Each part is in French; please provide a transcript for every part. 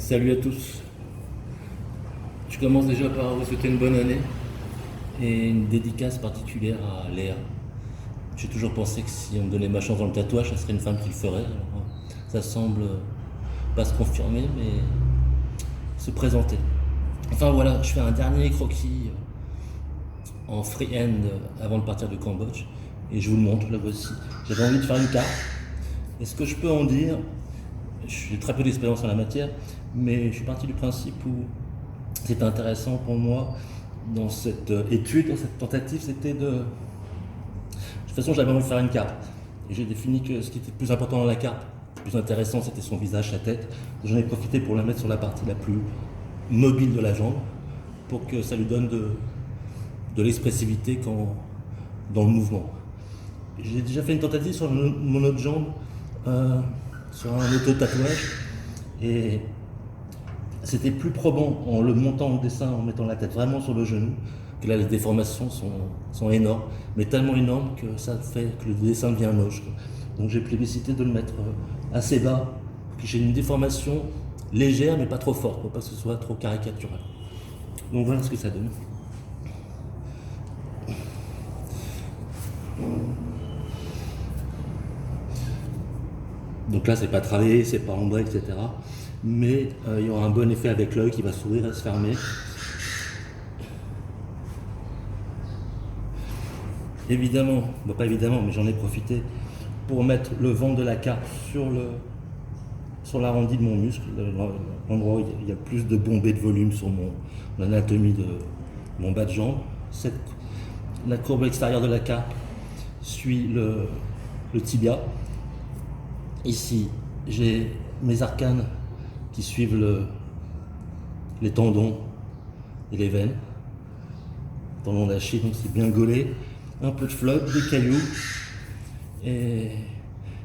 Salut à tous. Je commence déjà par vous souhaiter une bonne année et une dédicace particulière à Léa. J'ai toujours pensé que si on me donnait ma chance dans le tatouage, ça serait une femme qui le ferait. Alors, ça semble pas se confirmer, mais se présenter. Enfin voilà, je fais un dernier croquis en freehand avant de partir de Cambodge et je vous le montre, la voici. J'avais envie de faire une carte. Et ce que je peux en dire, j'ai très peu d'expérience en la matière, mais je suis parti du principe où c'était intéressant pour moi dans cette étude, dans cette tentative, c'était de toute façon j'avais envie de faire une carte. Et j'ai défini que ce qui était le plus important dans la carte, le plus intéressant, c'était son visage, sa tête. J'en ai profité pour la mettre sur la partie la plus mobile de la jambe, pour que ça lui donne de l'expressivité dans le mouvement. J'ai déjà fait une tentative sur mon autre jambe, sur un auto-tatouage, et c'était plus probant en le montant au dessin, en mettant la tête vraiment sur le genou, que là les déformations sont énormes, mais tellement énormes que ça fait que le dessin devient moche. Donc j'ai plébiscité de le mettre assez bas, pour que j'ai une déformation légère mais pas trop forte, pour pas que ce soit trop caricatural. Donc voilà ce que ça donne. Donc là, c'est pas travaillé, c'est pas ombré, etc. Mais il y aura un bon effet avec l'œil qui va s'ouvrir et se fermer. Évidemment, bon, pas évidemment, mais j'en ai profité pour mettre le ventre de la carte sur l'arrondi de mon muscle, l'endroit où il y a le plus de bombée de volume sur l'anatomie de mon bas de jambe. La courbe extérieure de la carte suit le tibia. Ici, j'ai mes arcanes qui suivent les tendons et les veines. Tendons d'Achille, donc c'est bien gaulé. Un peu de flotte, des cailloux. Et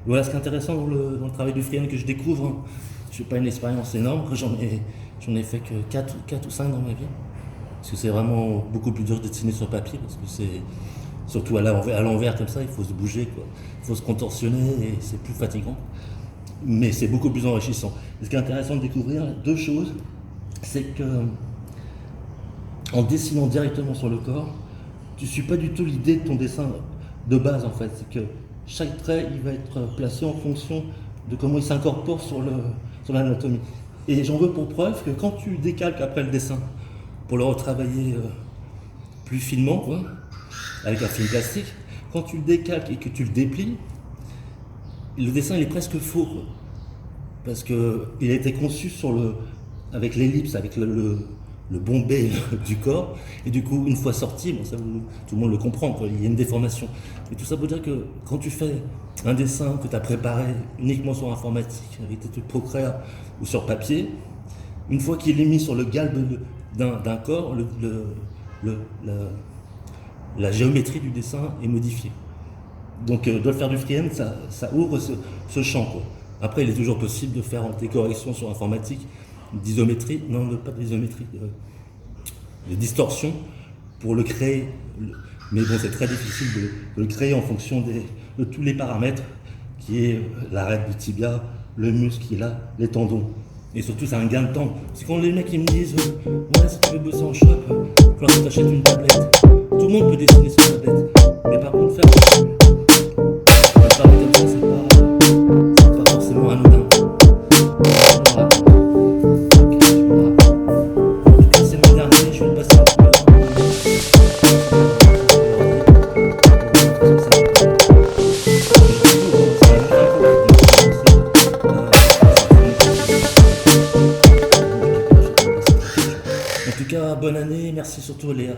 voilà ce qui est intéressant dans le travail du freehand que je découvre. Hein. Je n'ai pas une expérience énorme, j'en ai fait que 4 ou 5 dans ma vie. Parce que c'est vraiment beaucoup plus dur de dessiner sur papier, parce que c'est surtout à l'envers comme ça, il faut se bouger, quoi. Il faut se contorsionner et c'est plus fatigant. Mais c'est beaucoup plus enrichissant. Et ce qui est intéressant de découvrir, deux choses, c'est que en dessinant directement sur le corps, tu ne suis pas du tout l'idée de ton dessin de base en fait. C'est que chaque trait il va être placé en fonction de comment il s'incorpore sur l'anatomie. Et j'en veux pour preuve que quand tu décalques après le dessin pour le retravailler plus finement, quoi, avec un film plastique, quand tu le décalques et que tu le déplies, le dessin il est presque faux, quoi. Parce qu'il a été conçu avec l'ellipse, avec le bombé du corps, et du coup une fois sorti, bon, ça, tout le monde le comprend, quoi, il y a une déformation. Et tout ça pour dire que quand tu fais un dessin que tu as préparé uniquement sur informatique, avec tes trucs Procreate ou sur papier, une fois qu'il est mis sur le galbe d'un corps, la géométrie du dessin est modifiée. Donc de le faire du freehand, ça ouvre ce champ, quoi. Après, il est toujours possible de faire des corrections sur informatique, d'isométrie, non, pas d'isométrie, de distorsion, pour le créer. Mais bon, c'est très difficile de le créer en fonction de tous les paramètres, qui est l'arête du tibia, le muscle qu'il a, les tendons. Et surtout, c'est un gain de temps. Parce que quand les mecs ils me disent ouais, si tu veux bosser en shop, il faut que tu t'achètes une tablette. Tout le monde peut dessiner sur tablette. Mais par contre, faire un travail comme ça, c'est pas forcément anodin. Voilà. Ok, voilà. En tout cas, c'est mon dernier, je vais le passer un peu. En tout cas, bonne année, merci surtout Léa.